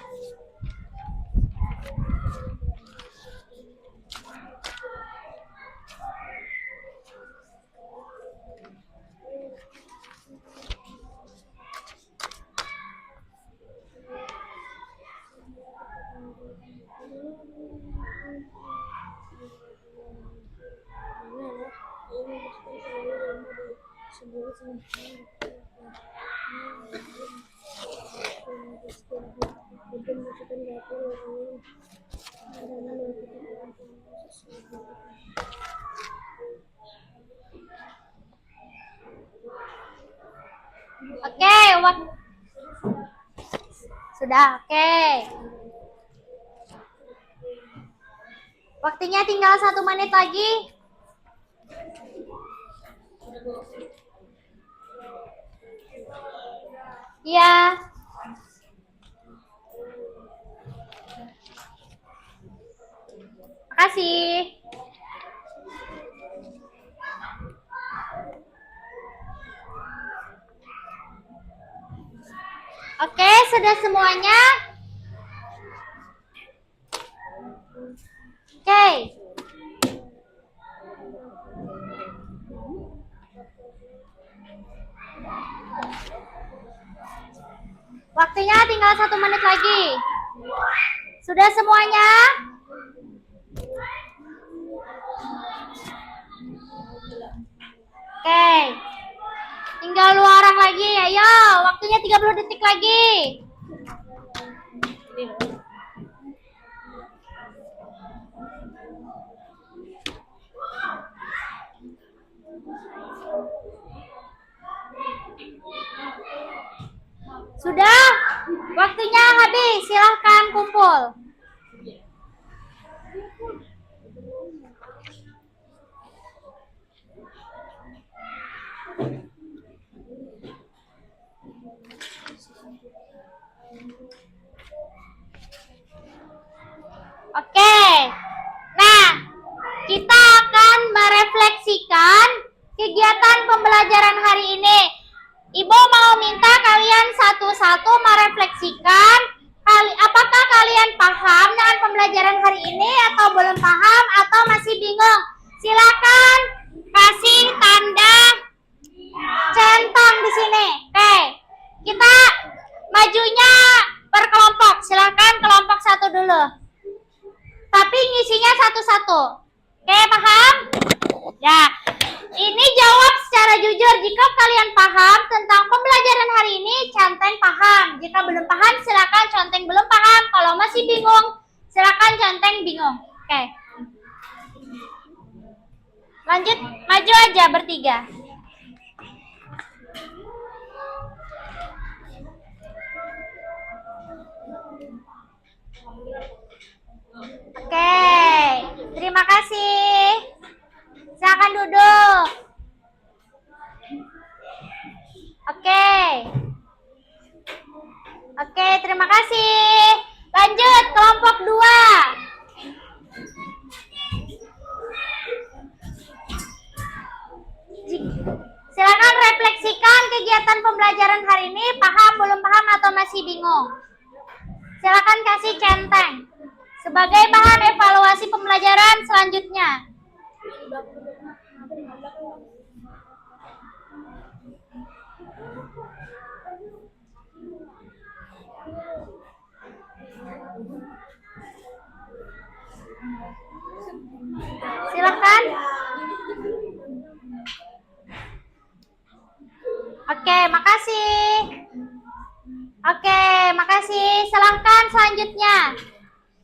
Oke, sudah oke. Waktunya tinggal 1 menit lagi. Ya. Makasih. Oke, sudah semuanya? Oke. Waktunya tinggal 1 menit lagi. Sudah semuanya? Oke. Tinggal 2 orang lagi. Ayo, waktunya 30 detik lagi. Sudah? Waktunya habis. Silahkan kumpul. Oke. Nah, kita akan merefleksikan kegiatan pembelajaran hari ini. Ibu mau minta kalian satu-satu merefleksikan apakah kalian paham dengan pembelajaran hari ini atau belum paham atau masih bingung. Silakan kasih tanda centang di sini. Oke. Kita majunya per kelompok. Silakan kelompok 1 dulu. Tapi ngisinya satu-satu. Oke, paham? Ya. Ini jawab secara jujur. Jika kalian paham tentang pembelajaran hari ini, centeng paham. Jika belum paham, silakan centeng belum paham. Kalau masih bingung, silakan centeng bingung. Oke. Lanjut, maju aja bertiga. Oke, terima kasih. Silakan duduk. Oke. Oke, terima kasih. Lanjut, kelompok 2. Silakan refleksikan kegiatan pembelajaran hari ini, paham, belum paham, atau masih bingung. Silakan kasih centeng sebagai bahan evaluasi pembelajaran selanjutnya. Silakan. Oke, makasih. Oke, makasih. Silakan selanjutnya.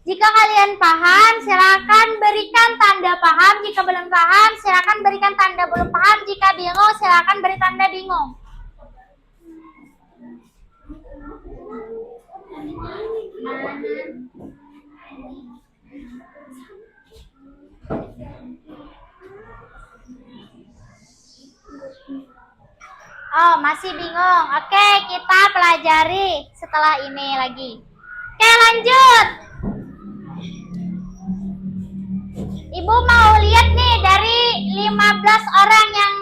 Jika kalian paham, silakan berikan tanda paham. Jika belum paham, silakan berikan tanda belum paham. Jika bingung, silakan beri tanda bingung. Oh, masih bingung. Oke, kita pelajari setelah ini lagi. Oke, lanjut. Ibu mau lihat nih dari 15 orang yang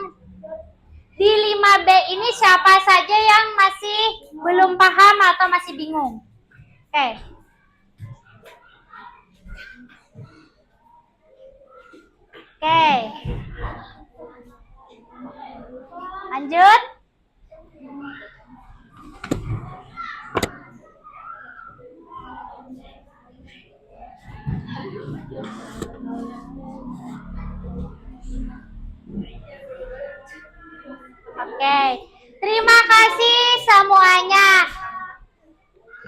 di 5B ini siapa saja yang masih belum paham atau masih bingung. Oke. Oke. Lanjut. Oke, terima kasih semuanya.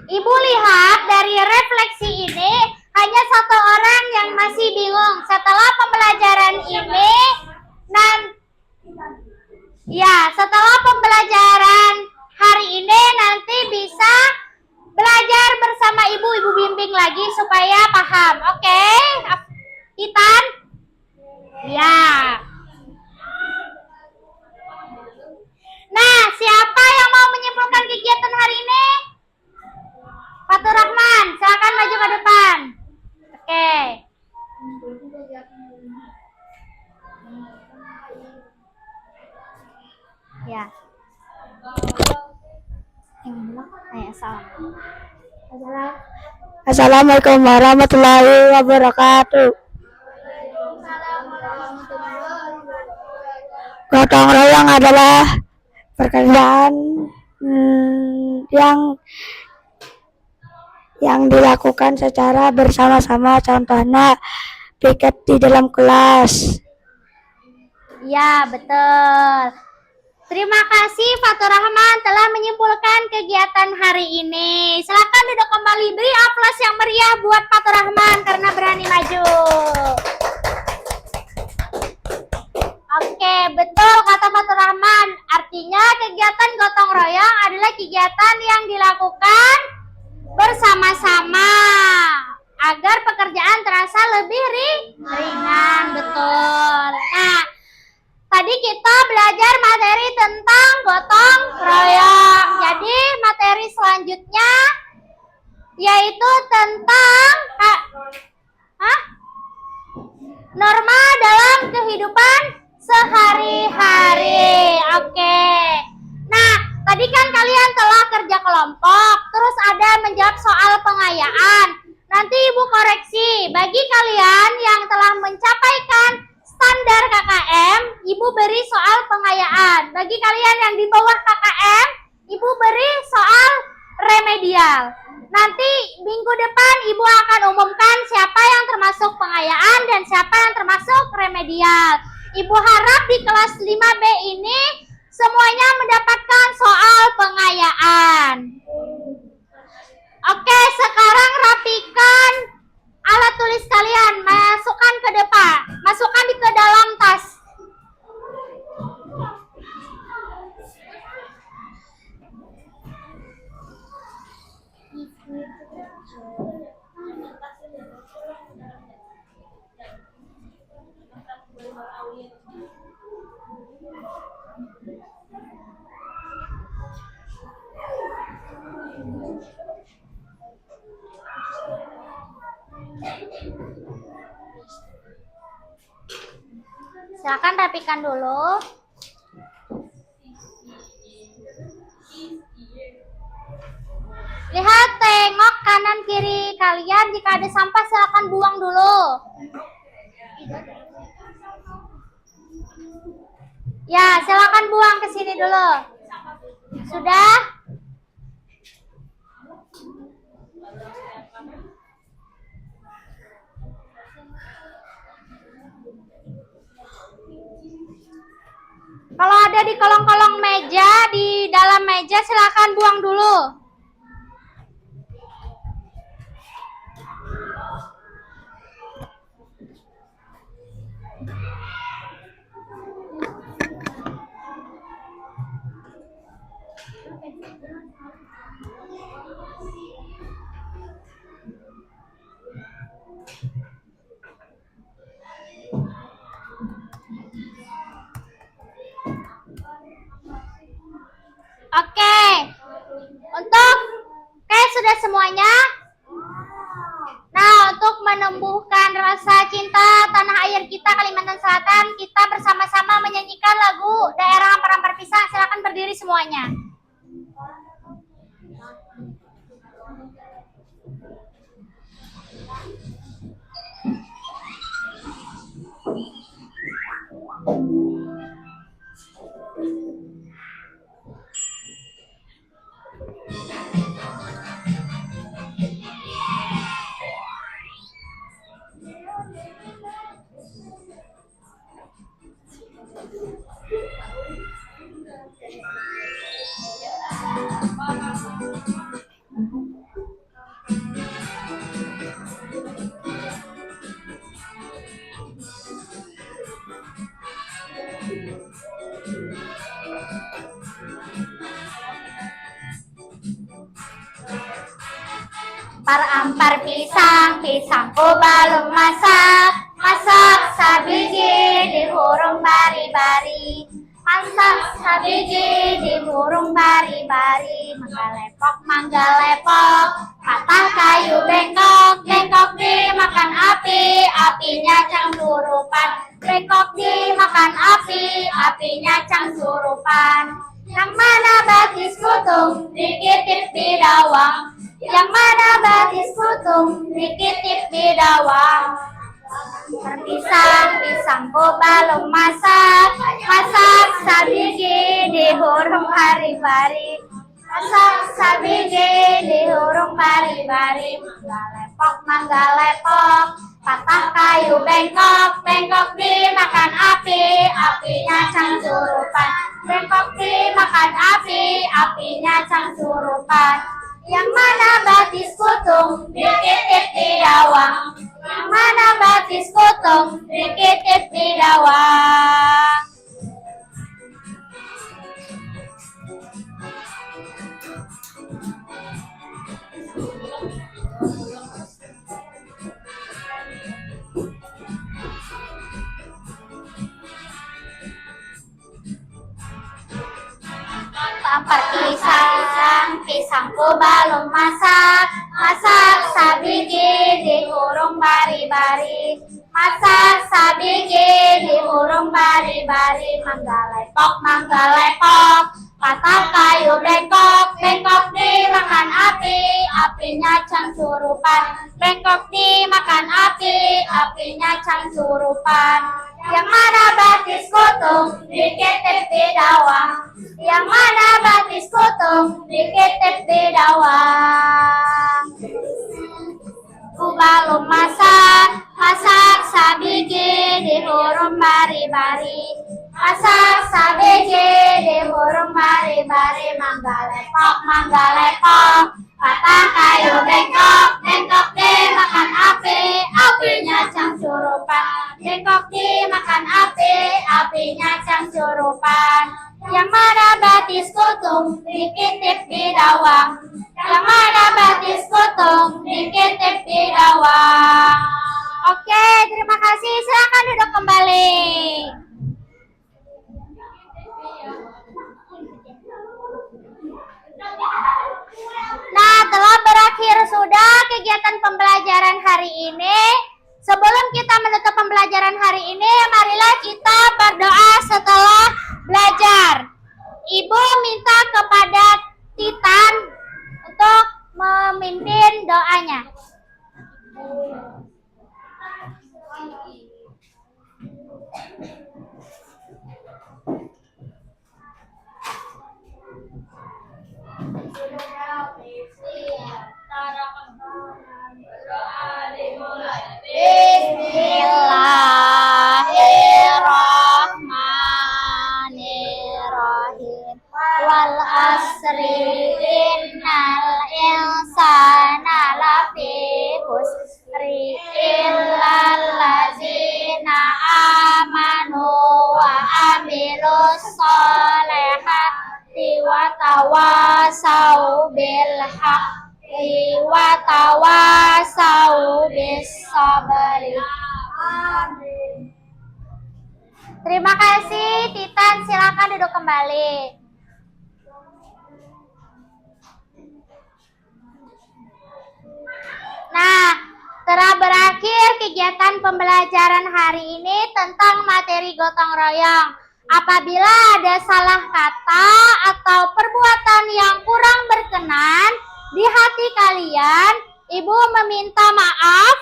Ibu lihat dari refleksi koreksi ini hanya satu orang yang masih bingung. Setelah pembelajaran ini, setelah pembelajaran hari ini nanti bisa belajar bersama ibu bimbing lagi supaya paham. Oke? Titan? Ya. Nah, siapa yang mau menyimpulkan kegiatan hari ini? Fatur Rahman, silakan maju ke depan. Oke. Ya. Assalamualaikum warahmatullahi wabarakatuh. Gotong royong adalah pekerjaan yang dilakukan secara bersama-sama, contohnya piket di dalam kelas. Ya, betul. Terima kasih Fatur Rahman telah menyimpulkan kegiatan hari ini. Silakan duduk kembali, beri aplaus yang meriah buat Fatur Rahman karena berani maju. Oke, betul kata Fatur Rahman. Artinya kegiatan gotong royong adalah kegiatan yang dilakukan bersama-sama agar pekerjaan terasa lebih ringan. Betul. Nah, tadi kita belajar materi tentang gotong royong. Jadi materi selanjutnya yaitu tentang norma dalam kehidupan sehari-hari. Oke. Nah, tadi kan kalian telah kerja kelompok, terus ada menjawab soal pengayaan. Nanti Ibu koreksi, bagi kalian yang telah mencapaikan standar KKM, Ibu beri soal pengayaan. Bagi kalian yang di bawah KKM, Ibu beri soal remedial. Nanti minggu depan Ibu akan umumkan siapa yang termasuk pengayaan dan siapa yang termasuk remedial. Ibu harap di kelas 5B ini semuanya mendapatkan soal pengayaan. Oke, sekarang rapikan alat tulis kalian, masukkan ke depan, masukkan ke dalam tas. Silakan rapikan dulu. Lihat, tengok kanan kiri kalian. Jika ada sampah silakan buang dulu. Ya, silakan buang ke sini dulu. Sudah? Kalau ada di kolong-kolong meja, di dalam meja silakan buang dulu. Oke, sudah semuanya? Nah, untuk menumbuhkan rasa cinta tanah air kita Kalimantan Selatan, kita bersama-sama menyanyikan lagu Daerah Ampar-Ampar Pisang. Silakan berdiri semuanya. Ampar-ampar pisang, pisangku belum masak. Masak sabiji dihurung bari-bari. Masak sabiji dihurung bari-bari. Mangga lepok, patah kayu bengkok. Bengkok dimakan api, apinya cang surupan. Bengkok dimakan api, apinya cang surupan. Yang mana batis kutung, dikitip di dawang. Yang mana batis kutung, dikitip di dawang. Pisangku belum masak. Masak sabiji dihurung bari-bari. Masak sabiji dihurung bari-bari. Mangga lepok, patah kayu bengkok. Bengkok dimakan api, apinya cang surupan. Bengkok dimakan api, apinya cang surupan. Yang mana batis kutung, dikitip di dawang. Yang mana batis kutung, dikitip di dawang. Ampar pisang, pisangku belum masak. Masak sabiji dihurung bari-bari. Masak sabiji dihurung bari-bari. Mangga lepok, patah kayu bengkok. Bengkok dimakan api, apinya cang surupan. Bengkok dimakan api, apinya cang surupan. Yang mana batis kutung, dikitip di dawang. Yang mana batis kutung, dikitip di dawang. Ku belum masak. Masak sabiji dihurung bari-bari. Masak sabiji dihurung bari-bari. Mangga lepok, patah kayu bengkok. Bengkok dimakan api, apinya cang surupan. Bengkok dimakan api, apinya cang surupan. Yang mana batis kutung, dikitip di dawang. Yang mana batis kutung, dikitip di dawang. Oke, terima kasih. Silakan duduk kembali. Nah, telah berakhir sudah kegiatan pembelajaran hari ini. Sebelum kita menutup pembelajaran hari ini, marilah kita berdoa setelah belajar. Ibu minta kepada Titan untuk memimpin doanya. Bismillahirrahmanirrahim. Wal asri innal insana lafi khusri illal ladzina amanu wa amilus sholihati wa tawasau bil haqqi wa tawasau bis sabri. Amin. Terima kasih Titan, silakan duduk kembali. Nah, telah berakhir kegiatan pembelajaran hari ini tentang materi gotong royong. Apabila ada salah kata atau perbuatan yang kurang berkenan di hati kalian, Ibu meminta maaf.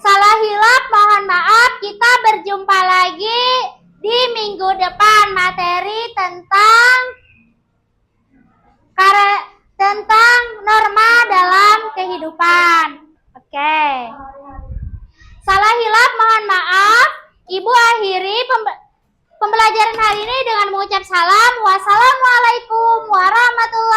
Salah hilap mohon maaf. Kita berjumpa lagi di minggu depan materi tentang norma dalam kehidupan. Oke. Salah hilap mohon maaf. Ibu akhiri pembelajaran hari ini dengan mengucap salam. Wassalamualaikum warahmatullahi